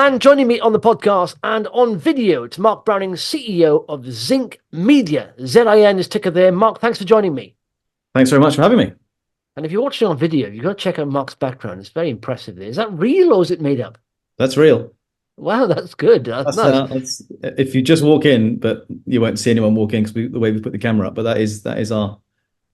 And joining me on the podcast and on video, it's Mark Browning, CEO of Zinc Media. ZIN is ticker there. Mark, thanks for joining me. Thanks very much for having me. And if you're watching on video, you've got to check out Mark's background. It's very impressive there. Is that real or is it made up? That's real. Wow, that's good. That's nice. If you just walk in, but you won't see anyone walk in because the way we put the camera up. But that is our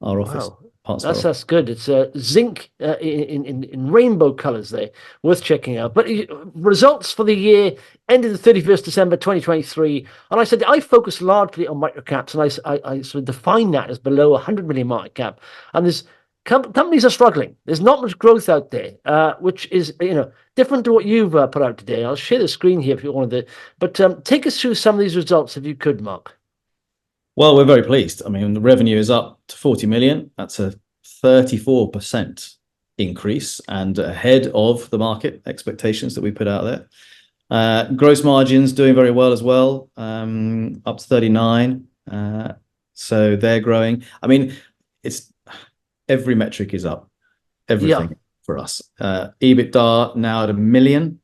office. Wow. That's good. It's zinc in rainbow colors there, worth checking out. But results for the year ended the 31st December 2023, and I said I focus largely on microcaps, and I sort of define that as below 100 million market cap. And there's companies are struggling. There's not much growth out there, which is different to what you've put out today. I'll share the screen here if you wanted to. But take us through some of these results if you could, Mark. Well, we're very pleased. I mean, the revenue is up to 40 million. That's a 34% increase and ahead of the market expectations that we put out there. Gross margins doing very well as well, up to 39. So they're growing. I mean, it's every metric is up, everything for us. EBITDA now at 1 million,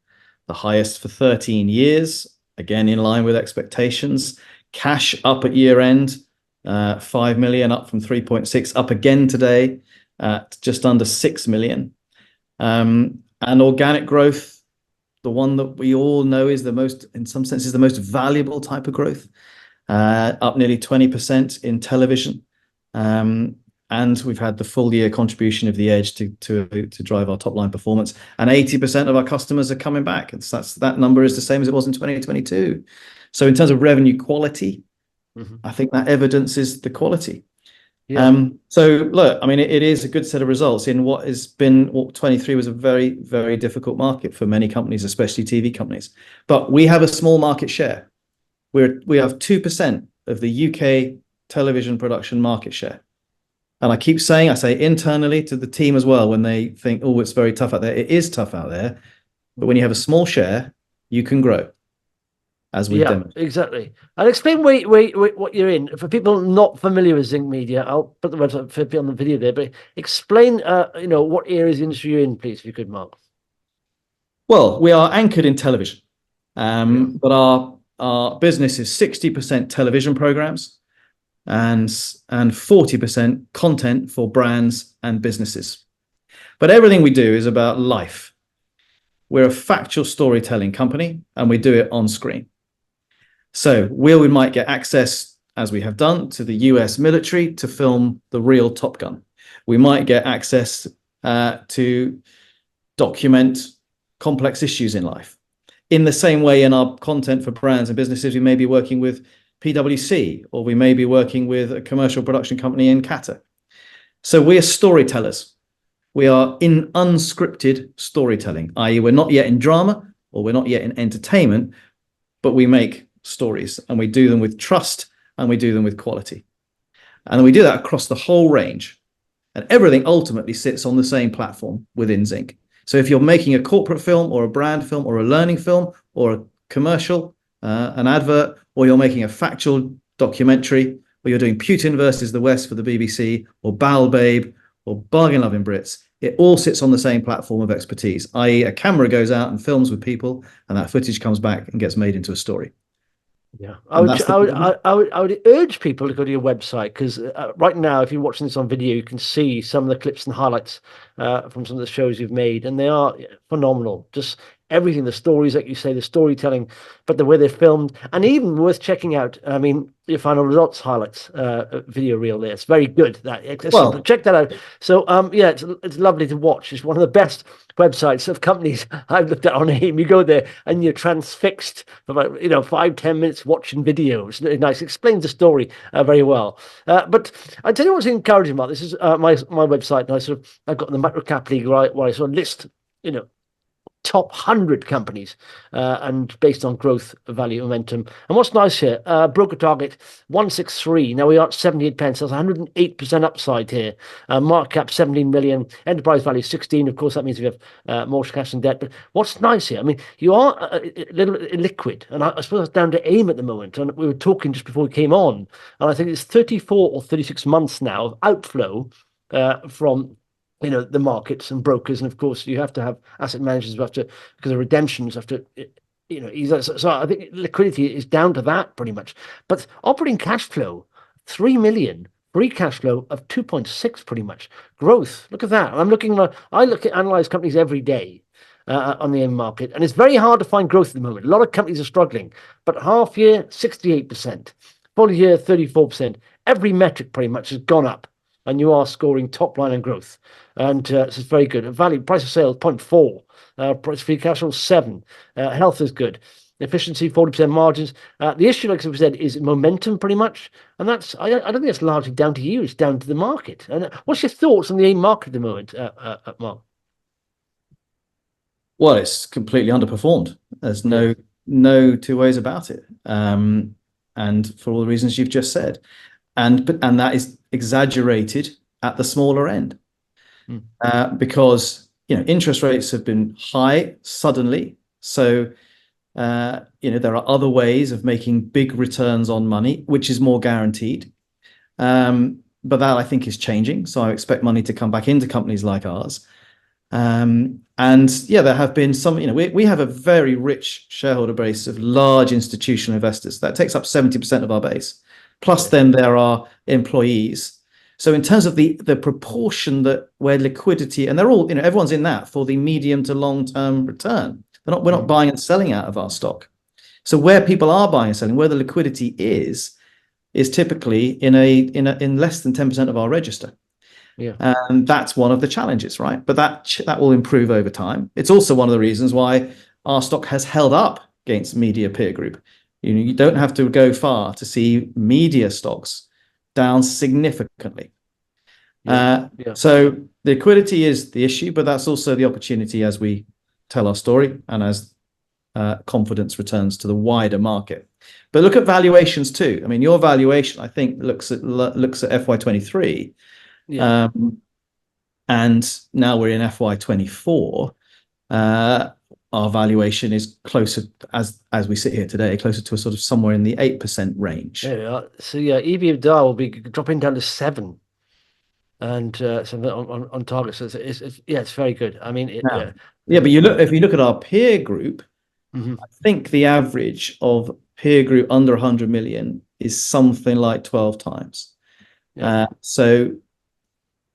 the highest for 13 years, again in line with expectations. Cash up at year end, 5 million, up from 3.6, up again today at just under 6 million. And organic growth, the one that we all know is the most, in some senses, the most valuable type of growth, up nearly 20% in television. And we've had the full year contribution of the Edge to drive our top line performance. And 80% of our customers are coming back. That number is the same as it was in 2022. So in terms of revenue quality, I think that evidences the quality. So look, I mean, it is a good set of results in what 23 was a very, very difficult market for many companies, especially TV companies. But we have a small market share. We have 2% of the UK television production market share. And I say internally to the team as well, when they think, oh, it's very tough out there. It is tough out there. But when you have a small share, you can grow. As we've demonstrated. Exactly. And explain what you're in. For people not familiar with Zinc Media, I'll put the website on the video there, but explain what areas of the industry you're in, please, if you could, Mark. Well, we are anchored in television. But our business is 60% television programs and 40% content for brands and businesses. But everything we do is about life. We're a factual storytelling company and we do it on screen. So we might get access, as we have done, to the US military to film the real Top Gun. We might get access to document complex issues in life. In the same way, in our content for brands and businesses, we may be working with PwC, or we may be working with a commercial production company in Qatar. So we are storytellers. We are in unscripted storytelling, i.e. we're not yet in drama or we're not yet in entertainment, but we make stories and we do them with trust and we do them with quality. And we do that across the whole range. And everything ultimately sits on the same platform within Zinc. So if you're making a corporate film or a brand film or a learning film or a commercial, an advert, or you're making a factual documentary, or you're doing Putin versus the West for the BBC, or Bal Babe, or Bargain Loving Brits, it all sits on the same platform of expertise, i.e. a camera goes out and films with people, and that footage comes back and gets made into a story. Yeah, I would urge people to go to your website, because right now, if you're watching this on video, you can see some of the clips and highlights from some of the shows you've made, and they are phenomenal. Just everything, the stories, like you say, the storytelling, but the way they're filmed, and even worth checking out. I mean, your final results highlights video reel there. It's very good. Check that out. So it's lovely to watch. It's one of the best websites of companies I've looked at on AIM. You go there and you're transfixed for about 5-10 minutes watching videos. Nice. Explains the story very well. But I tell you what's encouraging about this is my website. And I've got the Macro Cap League where I sort of list top 100 companies and based on growth, value, momentum. And what's nice here, broker target 163. Now we are at 78 pence. That's 108% upside here. Market cap 17 million, enterprise value 16. Of course, that means we have more cash and debt. But what's nice here, I mean, you are a little illiquid, and I suppose that's down to AIM at the moment. And we were talking just before we came on, and I think it's 34 or 36 months now of outflow from the markets and brokers. And of course you have to have asset managers who have to, because of redemptions, have to So I think liquidity is down to that pretty much. But operating cash flow, 3 million, free cash flow of 2.6 pretty much. Growth, look at that. I look at analyze companies every day on the AIM market, and it's very hard to find growth at the moment. A lot of companies are struggling, but half year, 68%, full year, 34%. Every metric pretty much has gone up, and you are scoring top line and growth. And this is very good. Value, price of sales, 0.4. Price free cash flow, 7. Health is good. Efficiency, 40% margins. The issue, like I said, is momentum pretty much. And I don't think it's largely down to you. It's down to the market. And what's your thoughts on the AIM market at the moment, Mark? Well, it's completely underperformed. There's Yeah. no two ways about it. And for all the reasons you've just said. And that is exaggerated at the smaller end. Because interest rates have been high suddenly. So there are other ways of making big returns on money, which is more guaranteed. But that I think is changing. So I expect money to come back into companies like ours. And yeah, there have been some, we have a very rich shareholder base of large institutional investors. That takes up 70% of our base. Plus, then there are employees. So in terms of the proportion where liquidity, and they're all, everyone's in that for the medium to long term return. We're not buying and selling out of our stock. So where people are buying and selling, where the liquidity is typically in less than 10% of our register. Yeah. And that's one of the challenges, right? But that will improve over time. It's also one of the reasons why our stock has held up against media peer group. You don't have to go far to see media stocks down significantly. So liquidity is the issue, but that's also the opportunity as we tell our story and as confidence returns to the wider market. But look at valuations too. I mean, your valuation, I think, looks at FY23. Yeah. And now we're in FY24. Our valuation is closer, as we sit here today, closer to a sort of somewhere in the 8% range. There we are. So yeah, EBITDA will be dropping down to 7, and so on target. So it's very good. I mean, but if you look at our peer group, I think the average of peer group under 100 million is something like 12 times. So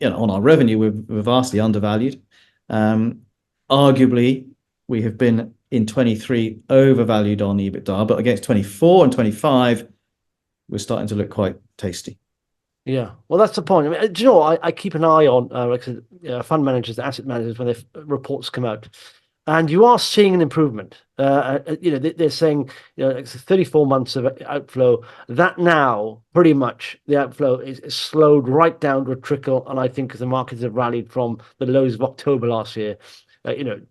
on our revenue, we're vastly undervalued. Arguably, we have been in 23 overvalued on EBITDA, but against 24 and 25, we're starting to look quite tasty. Yeah, well, that's the point. I mean, do you know what? I keep an eye on, like I said, fund managers, asset managers when their reports come out, and you are seeing an improvement. They're saying, it's 34 months of outflow. That now, pretty much, the outflow is slowed right down to a trickle, and I think because the markets have rallied from the lows of October last year,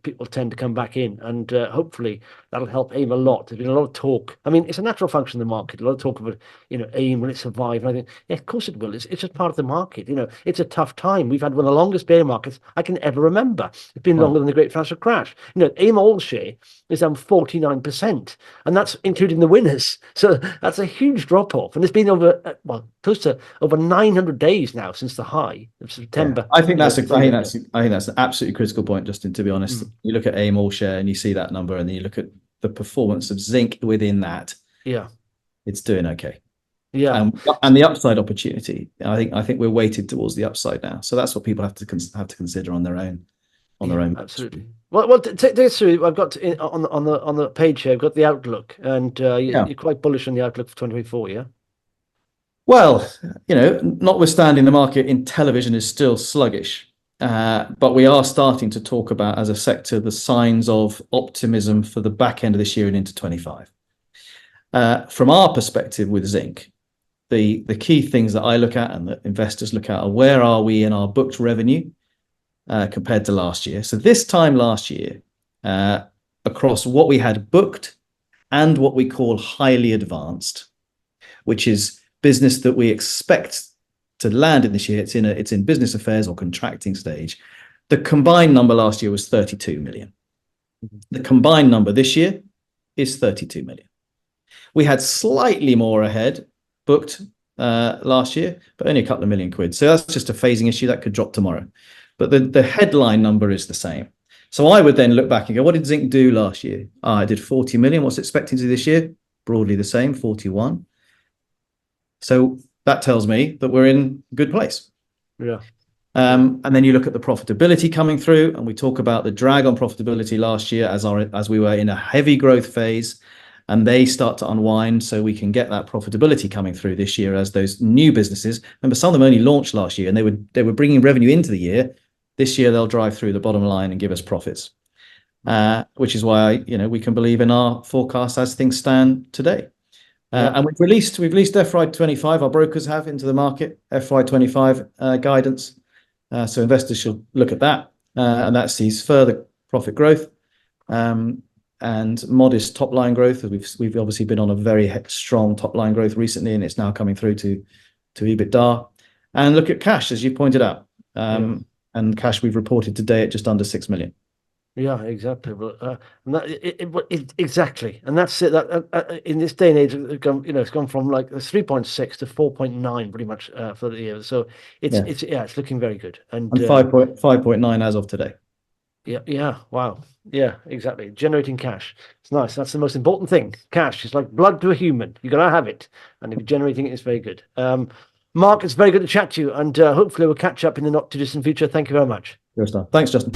people tend to come back in, and hopefully that'll help AIM a lot. There's been a lot of talk. I mean, it's a natural function of the market. A lot of talk about, AIM, will it survive? And I think, yeah, of course it will. It's just part of the market. It's a tough time. We've had one of the longest bear markets I can ever remember. It's been longer than the Great Financial Crash. AIM all share is down 49%, and that's including the winners. So that's a huge drop off, and it's been close to over 900 days now since the high of September. I think that's an absolutely critical point, Justin. To be honest, you look at AIM all share and you see that number, and then you look at the performance of Zinc within that. Yeah, it's doing okay. Yeah, and the upside opportunity. I think we're weighted towards the upside now. So that's what people have to consider on their own. Absolutely. Well, take us through. I've got on the page here. I've got the outlook, and you're quite bullish on the outlook for 2024. Yeah. Well, notwithstanding the market in television is still sluggish, but we are starting to talk about, as a sector, the signs of optimism for the back end of this year and into 25. From our perspective with Zinc, the key things that I look at and that investors look at are where are we in our booked revenue compared to last year. So this time last year, across what we had booked and what we call highly advanced, which is business that we expect to land in this year, it's in business affairs or contracting stage. The combined number last year was 32 million. The combined number this year is 32 million. We had slightly more ahead booked last year, but only a couple of million quid. So that's just a phasing issue that could drop tomorrow. But the headline number is the same. So I would then look back and go, what did Zinc do last year? I did 40 million. What's it expecting to do this year? Broadly the same, 41. So that tells me that we're in a good place. Yeah. And then you look at the profitability coming through, and we talk about the drag on profitability last year as we were in a heavy growth phase, and they start to unwind, so we can get that profitability coming through this year as those new businesses. Remember, some of them only launched last year, and they were bringing revenue into the year. This year, they'll drive through the bottom line and give us profits, which is why we can believe in our forecast as things stand today. And we've released FY25. Our brokers have into the market FY25 guidance. So investors should look at that, and that sees further profit growth and modest top line growth. We've obviously been on a very strong top line growth recently, and it's now coming through to EBITDA. And look at cash, as you pointed out, and cash we've reported today at just under 6 million. Yeah, exactly. Exactly, and that's it. That in this day and age, it's gone from like 3.6 to 4.9 pretty much for the year. So it's looking very good. And 5.9 as of today. Yeah. Wow. Yeah, exactly. Generating cash. It's nice. That's the most important thing. Cash is like blood to a human. You gotta have it, and if you're generating it, it's very good. Mark, it's very good to chat to you, and hopefully we'll catch up in the not too distant future. Thank you very much. Good stuff. Thanks, Justin.